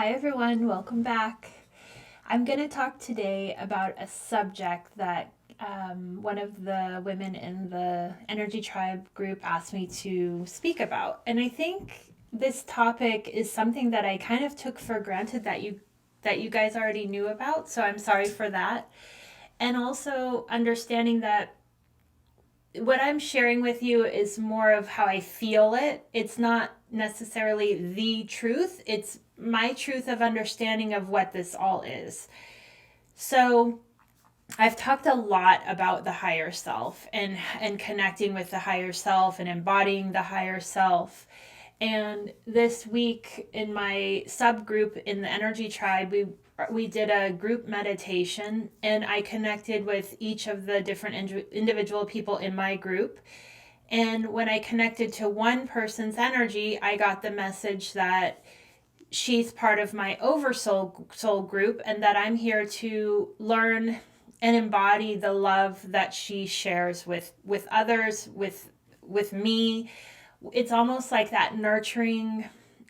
Hi everyone, welcome back. I'm going to talk today about a subject that one of the women in the Energy Tribe group asked me to speak about. And I think this topic is something that I kind of took for granted that you guys already knew about, so I'm sorry for that. And also understanding that what I'm sharing with you is more of how I feel it. It's not necessarily the truth, it's my truth of understanding of what this all is. So, I've talked a lot about the higher self and connecting with the higher self and embodying the higher self. And this week in my subgroup in the Energy Tribe, we did a group meditation, and I connected with each of the different individual people in my group. And when I connected to one person's energy, I got the message that she's part of my OverSoul group and that I'm here to learn and embody the love that she shares with others, with me. It's almost like that nurturing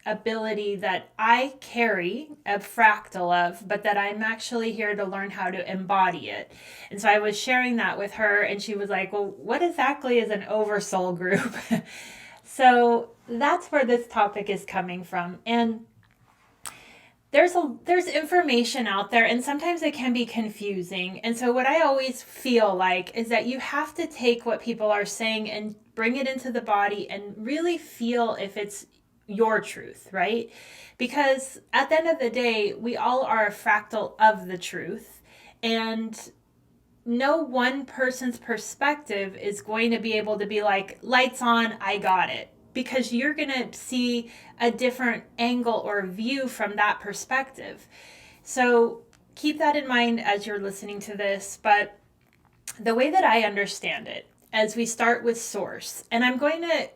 ability that I carry a fractal of, but that I'm actually here to learn how to embody it. And so I was sharing that with her, and she was like, well, what exactly is an oversoul group? So that's where this topic is coming from. And there's information out there, and sometimes it can be confusing. And so what I always feel like is that you have to take what people are saying and bring it into the body and really feel if it's your truth, right? Because at the end of the day, we all are a fractal of the truth, and no one person's perspective is going to be able to be like, lights on, I got it. Because you're going to see a different angle or view from that perspective. So keep that in mind as you're listening to this. But the way that I understand it, as we start with source, and I'm going to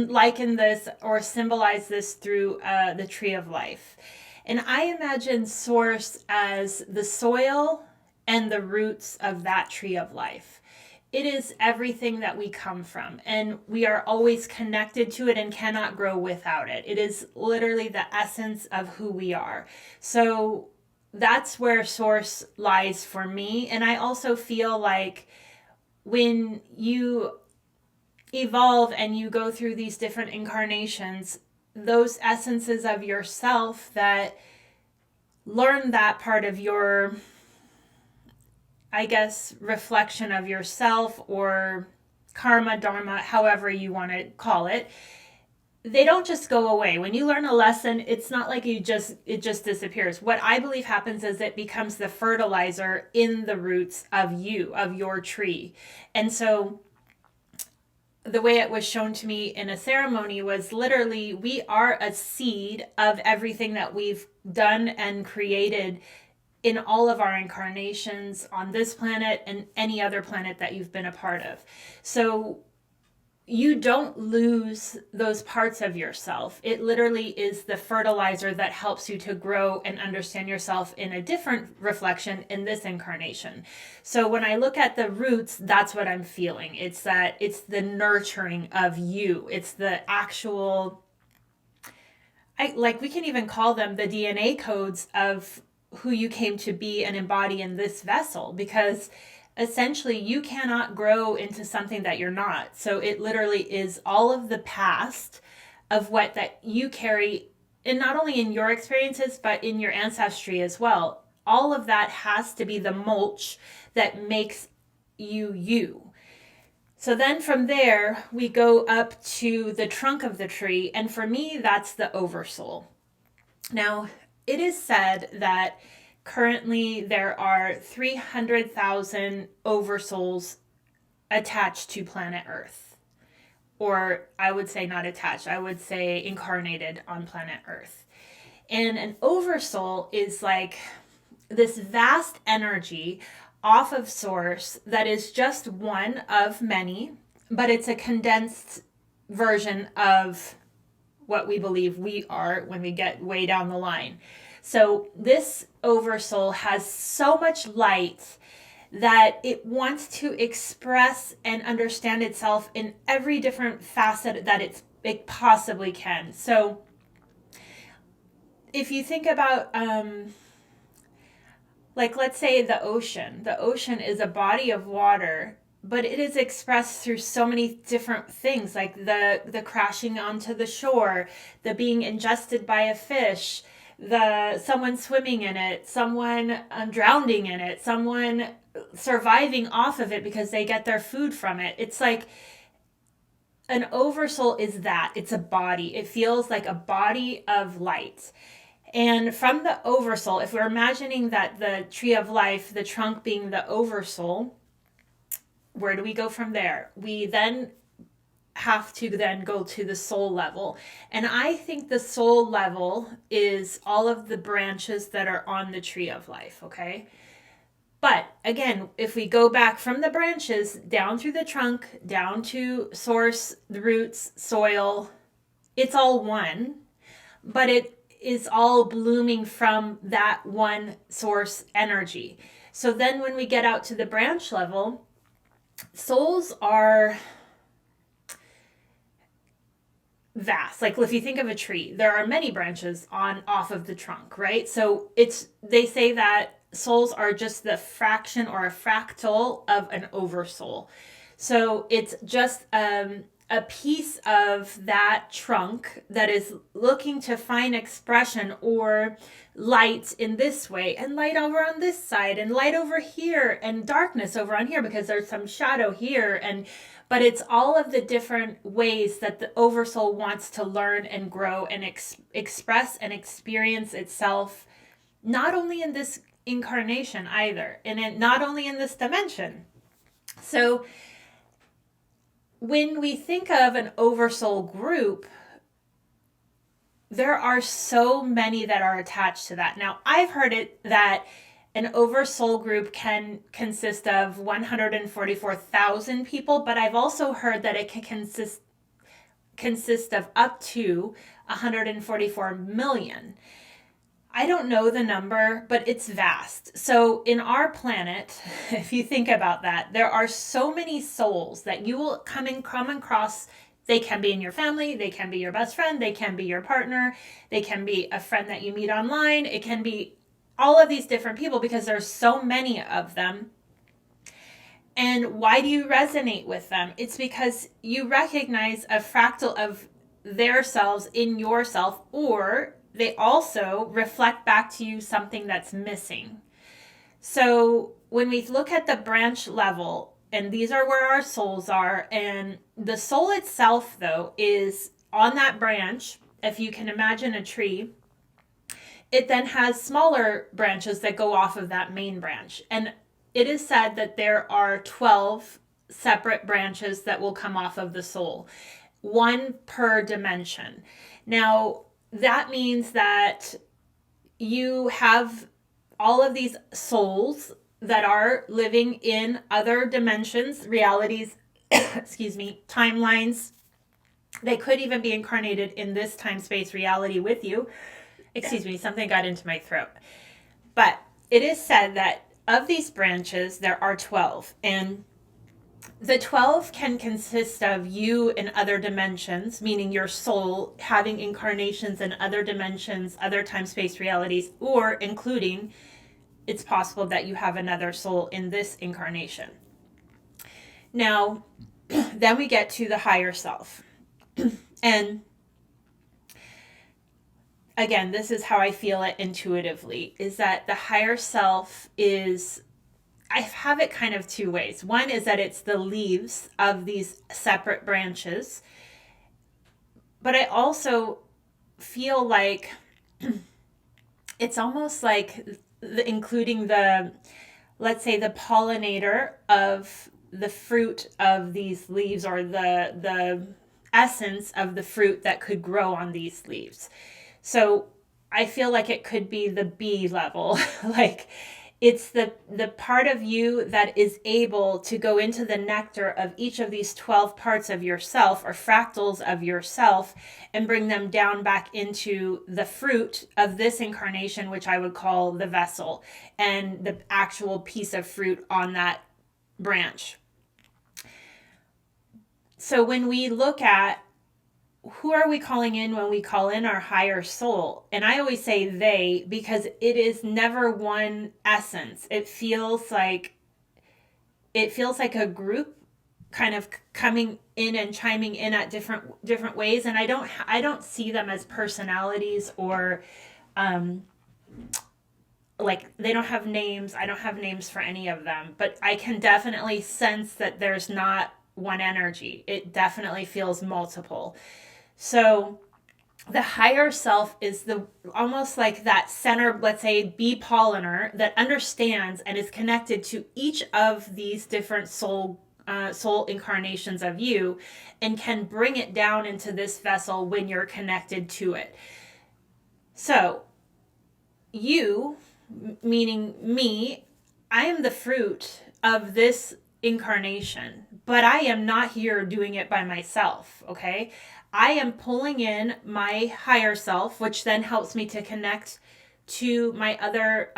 liken this or symbolize this through the tree of life. And I imagine source as the soil and the roots of that tree of life. It is everything that we come from, and we are always connected to it and cannot grow without it. It is literally the essence of who we are. So that's where source lies for me. And I also feel like when you evolve and you go through these different incarnations, those essences of yourself that learn that part of your, I guess, reflection of yourself or karma, dharma, however you want to call it, they don't just go away. When you learn a lesson, it's not like it just disappears. What I believe happens is it becomes the fertilizer in the roots of you, of your tree. And so the way it was shown to me in a ceremony was literally we are a seed of everything that we've done and created in all of our incarnations on this planet and any other planet that you've been a part of. So you don't lose those parts of yourself. It literally is the fertilizer that helps you to grow and understand yourself in a different reflection in this incarnation. So when I look at the roots, that's what I'm feeling. It's the nurturing of you. It's the actual, we can even call them the DNA codes of who you came to be and embody in this vessel, because essentially you cannot grow into something that you're not. So it literally is all of the past of what that you carry, and not only in your experiences but in your ancestry as well. All of that has to be the mulch that makes you you. So then from there we go up to the trunk of the tree, and for me that's the oversoul. Now it is said that currently there are 300,000 oversouls attached to planet Earth. Or I would say not attached, I would say incarnated on planet Earth. And an oversoul is like this vast energy off of source that is just one of many, but it's a condensed version of what we believe we are when we get way down the line. So this oversoul has so much light that it wants to express and understand itself in every different facet that it possibly can. So if you think about, like, let's say the ocean is a body of water, but it is expressed through so many different things, like the crashing onto the shore, the being ingested by a fish, the someone swimming in it, someone drowning in it, someone surviving off of it because they get their food from it. It's like an oversoul is that. It's a body. It feels like a body of light. And from the oversoul, if we're imagining that the tree of life, the trunk being the oversoul, where do we go from there? We then have to then go to the soul level. And I think the soul level is all of the branches that are on the tree of life, okay? But again, if we go back from the branches down through the trunk, down to source, the roots, soil, it's all one, but it is all blooming from that one source energy. So then when we get out to the branch level, souls are vast. Like if you think of a tree, there are many branches on off of the trunk, right? So they say that souls are just the fraction or a fractal of an oversoul. So it's just a piece of that trunk that is looking to find expression or light in this way, and light over on this side, and light over here, and darkness over on here because there's some shadow here. But it's all of the different ways that the oversoul wants to learn and grow and express and experience itself, not only in this incarnation either, and not only in this dimension. So when we think of an oversoul group, there are so many that are attached to that. Now, I've heard it that an oversoul group can consist of 144,000 people, but I've also heard that it can consist of up to 144 million. I don't know the number, but it's vast. So in our planet, if you think about that, there are so many souls that you will come across. They can be in your family, they can be your best friend, they can be your partner, they can be a friend that you meet online, it can be all of these different people because there's so many of them. And why do you resonate with them? It's because you recognize a fractal of their selves in yourself, or they also reflect back to you something that's missing. So when we look at the branch level, and these are where our souls are, and the soul itself, though, is on that branch. If you can imagine a tree, it then has smaller branches that go off of that main branch. And it is said that there are 12 separate branches that will come off of the soul, one per dimension. Now, that means that you have all of these souls that are living in other dimensions, realities, timelines. They could even be incarnated in this time-space reality with you. Something got into my throat. But it is said that of these branches, there are 12. And the 12 can consist of you in other dimensions, meaning your soul having incarnations in other dimensions, other time-space realities, or including, it's possible that you have another soul in this incarnation. Now, then we get to the higher self. And again, this is how I feel it intuitively, is that the higher self is, I have it kind of two ways. One is that it's the leaves of these separate branches. But I also feel like it's almost like including the, let's say, the pollinator of the fruit of these leaves, or the essence of the fruit that could grow on these leaves. So I feel like it could be the bee level, like it's the part of you that is able to go into the nectar of each of these 12 parts of yourself, or fractals of yourself, and bring them down back into the fruit of this incarnation, which I would call the vessel, and the actual piece of fruit on that branch. So when we look at who are we calling in when we call in our higher soul? And I always say they, because it is never one essence. It feels like a group kind of coming in and chiming in at different ways, and I don't see them as personalities or like they don't have names. I don't have names for any of them, but I can definitely sense that there's not one energy. It definitely feels multiple. So the higher self is the almost like that center, let's say bee pollinator, that understands and is connected to each of these different soul incarnations of you, and can bring it down into this vessel when you're connected to it. So you, meaning me, I am the fruit of this incarnation, but I am not here doing it by myself, okay? I am pulling in my higher self, which then helps me to connect to my other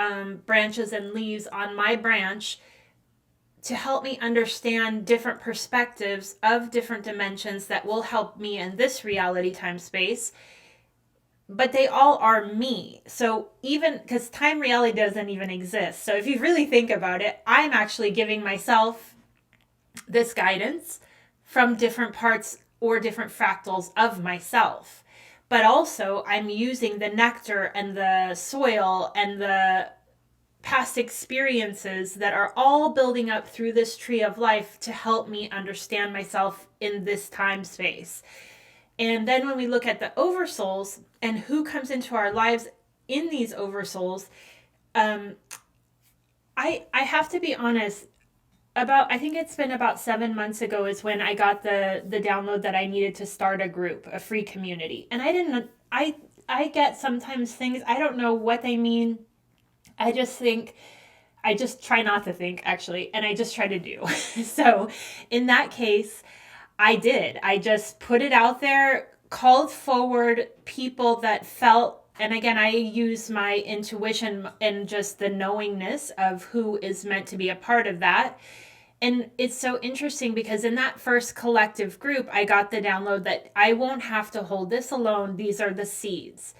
branches and leaves on my branch, to help me understand different perspectives of different dimensions that will help me in this reality time space. But they all are me. So even because time reality doesn't even exist. So if you really think about it, I'm actually giving myself this guidance from different parts or different fractals of myself. But also I'm using the nectar and the soil and the past experiences that are all building up through this tree of life to help me understand myself in this time space. And then when we look at the oversouls and who comes into our lives in these oversouls, I have to be honest. I think it's been about 7 months ago is when I got the download that I needed to start a group, a free community. And I get sometimes things, I don't know what they mean. I just try not to think, actually, and I just try to do. So in that case, I just put it out there, called forward people that felt, and again, I use my intuition and just the knowingness of who is meant to be a part of that. And it's so interesting because in that first collective group, I got the download that I won't have to hold this alone. These are the seeds.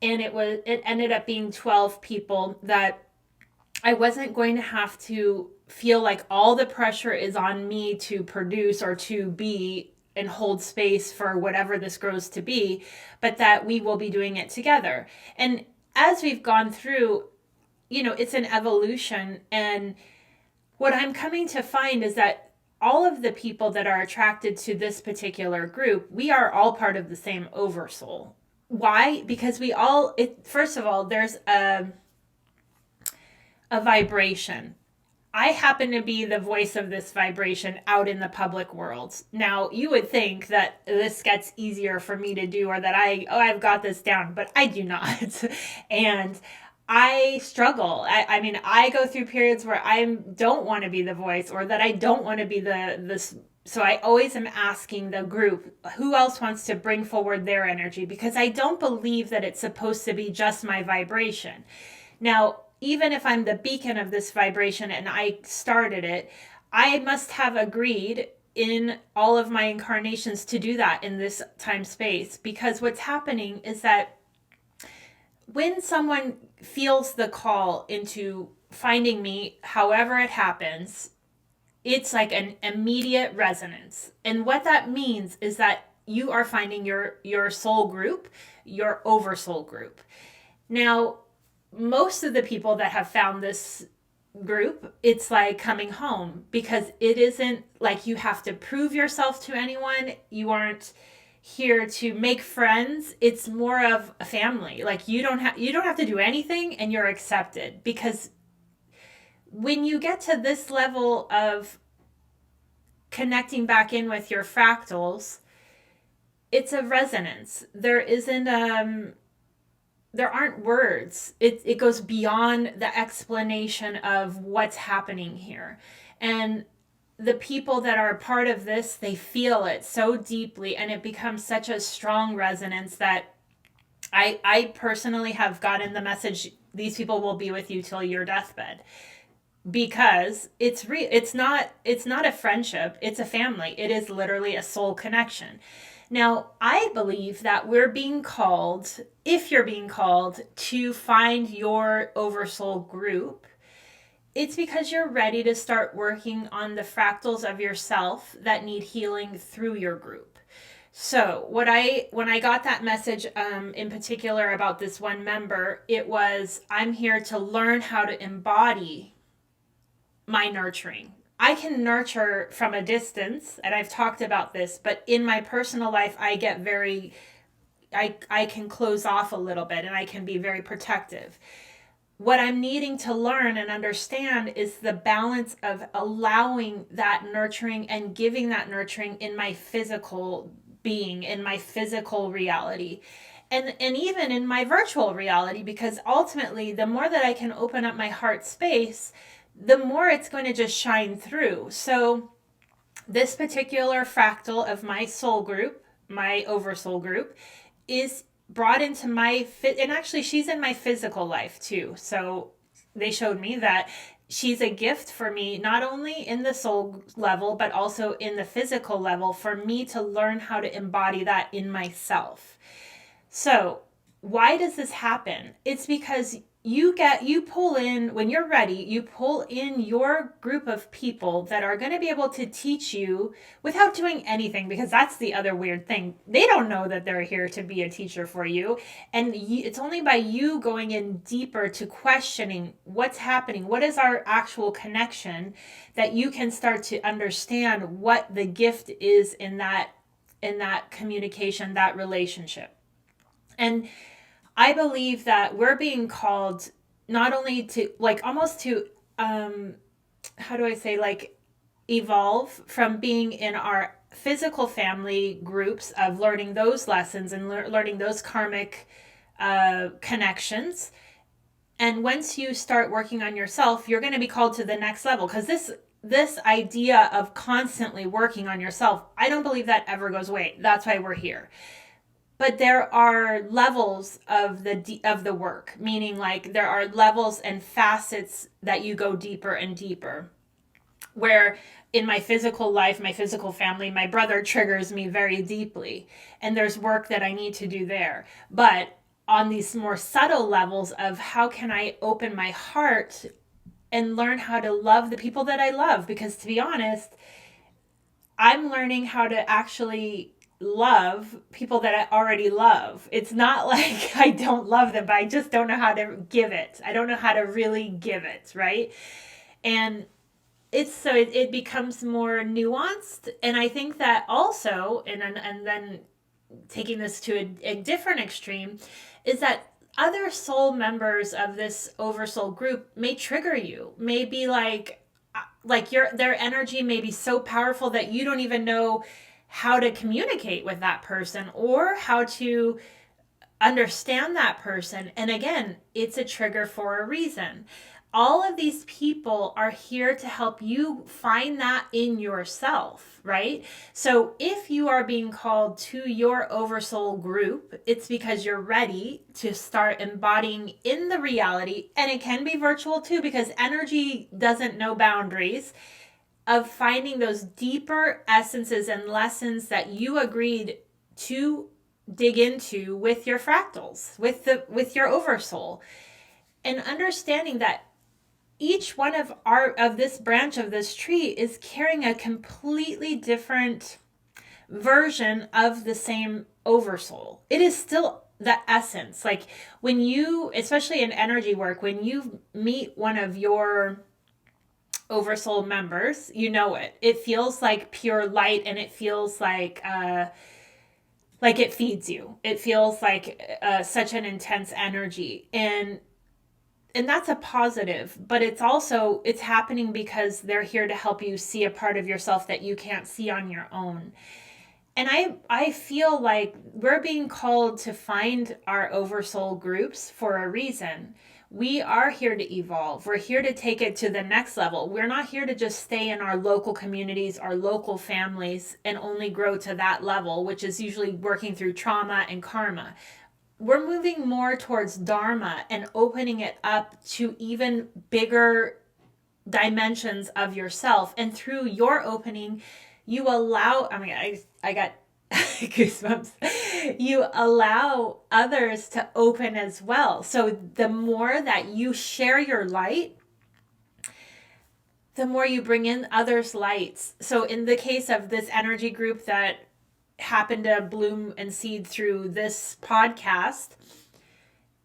And it ended up being 12 people that I wasn't going to have to feel like all the pressure is on me to produce or to be and hold space for whatever this grows to be, but that we will be doing it together. And as we've gone through, it's an evolution. And what I'm coming to find is that all of the people that are attracted to this particular group, we are all part of the same oversoul. Why? Because first of all, there's a vibration. I happen to be the voice of this vibration out in the public world. Now, you would think that this gets easier for me to do, or that I've got this down, but I do not. And I struggle. I mean, I go through periods where I don't want to be the voice, or that I don't want to be this. So I always am asking the group, who else wants to bring forward their energy? Because I don't believe that it's supposed to be just my vibration. Now, even if I'm the beacon of this vibration and I started it, I must have agreed in all of my incarnations to do that in this time space. Because what's happening is that when someone feels the call into finding me, however it happens, it's like an immediate resonance. And what that means is that you are finding your soul group, your oversoul group. Now, most of the people that have found this group, it's like coming home, because it isn't like you have to prove yourself to anyone. You aren't here to make friends. It's more of a family. Like you don't have to do anything and you're accepted, because when you get to this level of connecting back in with your fractals, it's a resonance. There aren't words. It goes beyond the explanation of what's happening here. And the people that are a part of this, they feel it so deeply, and it becomes such a strong resonance that I personally have gotten the message, these people will be with you till your deathbed. Because it's not a friendship, it's a family. It is literally a soul connection. Now, I believe that we're being called, if you're being called to find your OverSoul group, it's because you're ready to start working on the fractals of yourself that need healing through your group. So when I got that message in particular about this one member, it was, I'm here to learn how to embody my nurturing. I can nurture from a distance, and I've talked about this, but in my personal life, I get very, I can close off a little bit and I can be very protective. What I'm needing to learn and understand is the balance of allowing that nurturing and giving that nurturing in my physical being, in my physical reality. And even in my virtual reality, because ultimately the more that I can open up my heart space, the more it's going to just shine through. So this particular fractal of my soul group, my OverSoul group, is brought into my and actually she's in my physical life too. So they showed me that she's a gift for me, not only in the soul level, but also in the physical level, for me to learn how to embody that in myself. So why does this happen? It's because you pull in, when you're ready, you pull in your group of people that are going to be able to teach you without doing anything, because that's the other weird thing. They don't know that they're here to be a teacher for you. And it's only by you going in deeper to questioning what's happening, what is our actual connection, that you can start to understand what the gift is in that communication, that relationship. And I believe that we're being called not only to, like, almost to, how do I say, like, evolve from being in our physical family groups of learning those lessons and learning those karmic connections. And once you start working on yourself, you're going to be called to the next level, because this idea of constantly working on yourself, I don't believe that ever goes away. That's why we're here. But there are levels of the work, meaning, like, there are levels and facets that you go deeper and deeper. Where in my physical life, my physical family, my brother triggers me very deeply, and there's work that I need to do there. But on these more subtle levels of how can I open my heart and learn how to love the people that I love, because to be honest, I'm learning how to actually love people that I already love. It's not like I don't love them, but I just don't know how to give it. I don't know how to really give it, right? And it becomes more nuanced. And I think that also, and then taking this to a different extreme, is that other soul members of this OverSoul group may trigger you, may be like their energy may be so powerful that you don't even know how to communicate with that person or how to understand that person. And again, it's a trigger for a reason. All of these people are here to help you find that in yourself, right? So if you are being called to your OverSoul group, it's because you're ready to start embodying in the reality. And it can be virtual too, because energy doesn't know boundaries, of finding those deeper essences and lessons that you agreed to dig into with your fractals, with your OverSoul, and understanding that each one of this branch of this tree is carrying a completely different version of the same OverSoul. It is still the essence. Like, when you, especially in energy work, when you meet one of your OverSoul members, you know it. It feels like pure light, and it feels like it feeds you. It feels like such an intense energy, and that's a positive. But it's happening because they're here to help you see a part of yourself that you can't see on your own. And I feel like we're being called to find our OverSoul groups for a reason. We are here to evolve. We're here to take it to the next level. We're not here to just stay in our local communities, our local families, and only grow to that level, which is usually working through trauma and karma. We're moving more towards Dharma and opening it up to even bigger dimensions of yourself. And through your opening, you allow, I got goosebumps, you allow others to open as well. So the more that you share your light, the more you bring in others' lights. So in the case of this energy group that happened to bloom and seed through this podcast,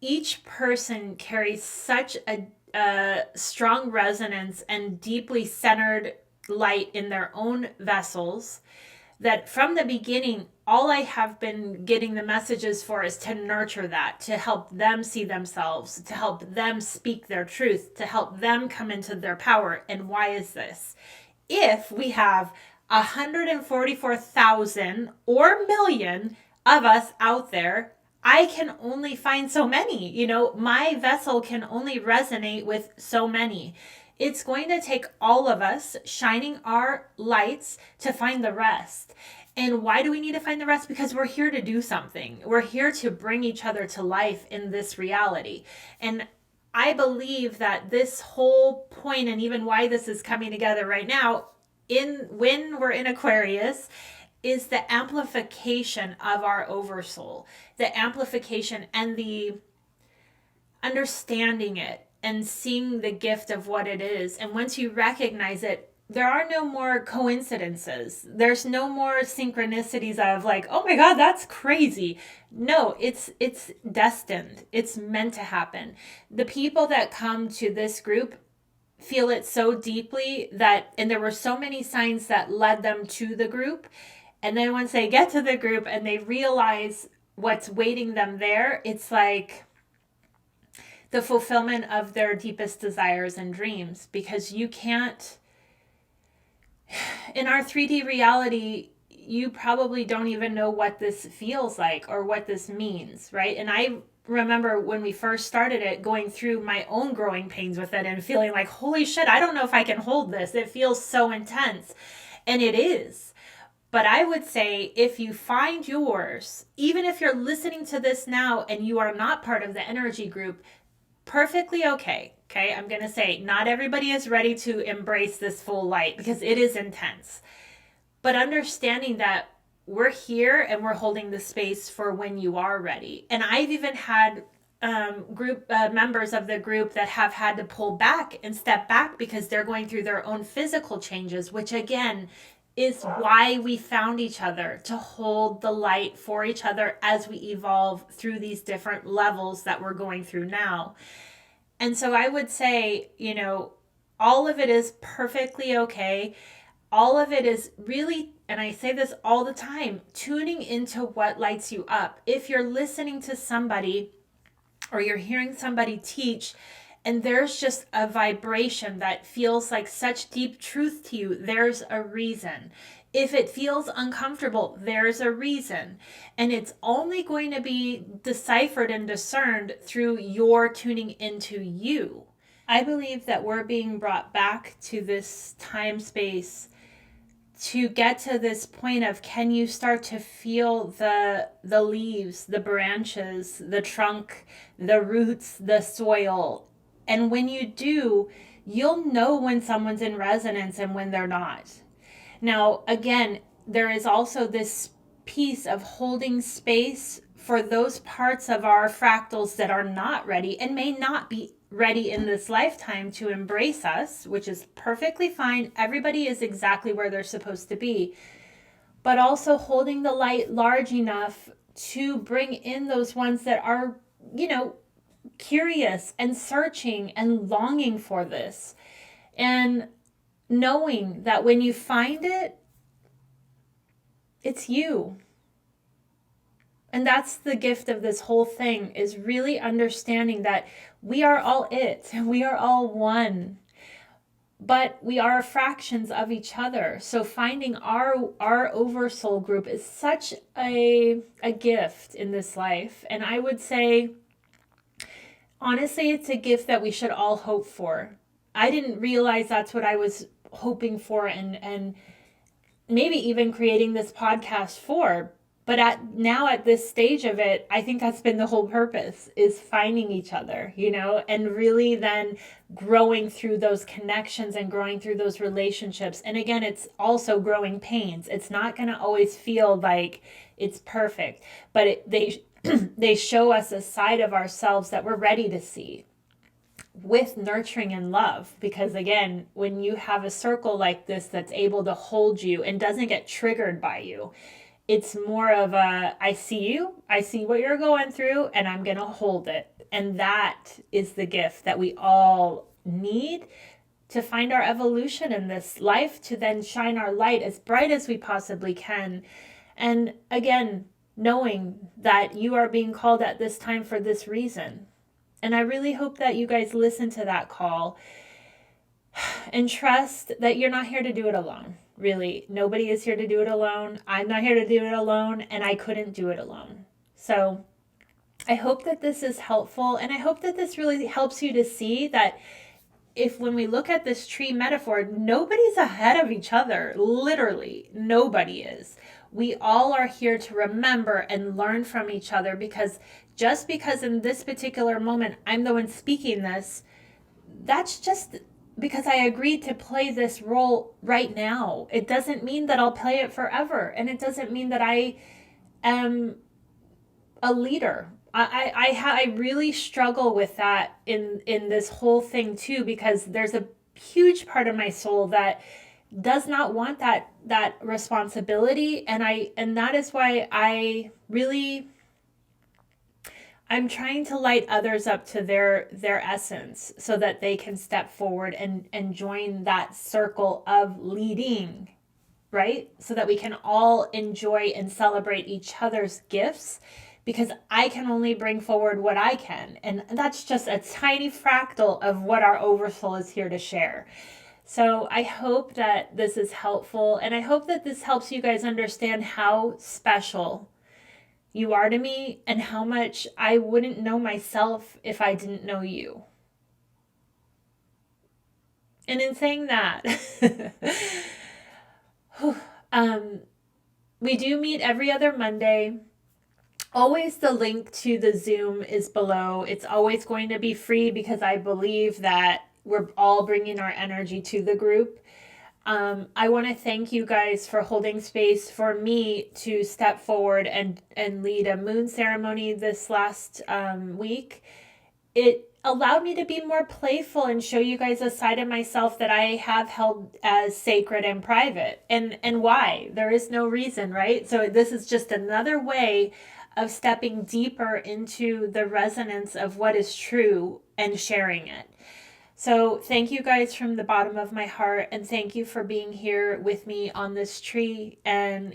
each person carries such a strong resonance and deeply centered light in their own vessels that from the beginning, all I have been getting the messages for is to nurture that, to help them see themselves, to help them speak their truth, to help them come into their power. And why is this? If we have 144,000 or million of us out there, I can only find so many. My vessel can only resonate with so many. It's going to take all of us shining our lights to find the rest. And why do we need to find the rest? Because we're here to do something. We're here to bring each other to life in this reality. And I believe that this whole point, and even why this is coming together right now, when we're in Aquarius, is the amplification of our oversoul, the amplification and the understanding it and seeing the gift of what it is. And once you recognize it, there are no more coincidences. There's no more synchronicities of like, oh my God, that's crazy. No, it's destined. It's meant to happen. The people that come to this group feel it so deeply and there were so many signs that led them to the group. And then once they get to the group and they realize what's waiting them there, it's like the fulfillment of their deepest desires and dreams. Because you can't, in our 3D reality, you probably don't even know what this feels like or what this means, right? And I remember when we first started it, going through my own growing pains with it and feeling like, holy shit, I don't know if I can hold this. It feels so intense. And it is. But I would say if you find yours, even if you're listening to this now and you are not part of the energy group, perfectly okay. Okay, I'm going to say not everybody is ready to embrace this full light because it is intense. But understanding that we're here and we're holding the space for when you are ready. And I've even had group members of the group that have had to pull back and step back because they're going through their own physical changes, which again is why we found each other, to hold the light for each other as we evolve through these different levels that we're going through now. And so I would say, all of it is perfectly okay. All of it is really, and I say this all the time, tuning into what lights you up. If you're listening to somebody or you're hearing somebody teach, and there's just a vibration that feels like such deep truth to you, there's a reason. If it feels uncomfortable, there's a reason. And it's only going to be deciphered and discerned through your tuning into you. I believe that we're being brought back to this time space to get to this point of, can you start to feel the leaves, the branches, the trunk, the roots, the soil? And when you do, you'll know when someone's in resonance and when they're not. Now, again, there is also this piece of holding space for those parts of our fractals that are not ready and may not be ready in this lifetime to embrace us, which is perfectly fine. Everybody is exactly where they're supposed to be. But also holding the light large enough to bring in those ones that are, curious and searching and longing for this, and knowing that when you find it, it's you. And that's the gift of this whole thing, is really understanding that we are all it and we are all one, but we are fractions of each other. So finding our OverSoul group is such a gift in this life. And I would say, honestly, it's a gift that we should all hope for. I didn't realize that's what I was hoping for and maybe even creating this podcast for. But at this stage of it, I think that's been the whole purpose, is finding each other, and really then growing through those connections and growing through those relationships. And again, it's also growing pains. It's not going to always feel like it's perfect, but they show us a side of ourselves that we're ready to see, with nurturing and love. Because again, when you have a circle like this that's able to hold you and doesn't get triggered by you, it's more of a, I see you, I see what you're going through, and I'm going to hold it. And that is the gift that we all need to find our evolution in this life, to then shine our light as bright as we possibly can. And again, knowing that you are being called at this time for this reason. And I really hope that you guys listen to that call and trust that you're not here to do it alone. Really, nobody is here to do it alone. I'm not here to do it alone, and I couldn't do it alone. So I hope that this is helpful, and I hope that this really helps you to see that when we look at this tree metaphor, nobody's ahead of each other. Literally, nobody is. We all are here to remember and learn from each other, because just because in this particular moment I'm the one speaking this, that's just because I agreed to play this role right now. It doesn't mean that I'll play it forever. And it doesn't mean that I am a leader. I really struggle with that in this whole thing too, because there's a huge part of my soul that does not want that responsibility. And that is why I'm trying to light others up to their essence, so that they can step forward and join that circle of leading, right? So that we can all enjoy and celebrate each other's gifts, because I can only bring forward what I can. And that's just a tiny fractal of what our Oversoul is here to share. So I hope that this is helpful, and I hope that this helps you guys understand how special you are to me, and how much I wouldn't know myself if I didn't know you. And in saying that, we do meet every other Monday. Always the link to the Zoom is below. It's always going to be free, because I believe that we're all bringing our energy to the group. I want to thank you guys for holding space for me to step forward and lead a moon ceremony this last week. It allowed me to be more playful and show you guys a side of myself that I have held as sacred and private. And why? There is no reason, right? So this is just another way of stepping deeper into the resonance of what is true and sharing it. So thank you guys from the bottom of my heart, and thank you for being here with me on this tree. And,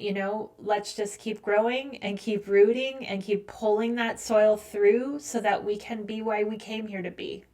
let's just keep growing and keep rooting and keep pulling that soil through, so that we can be why we came here to be.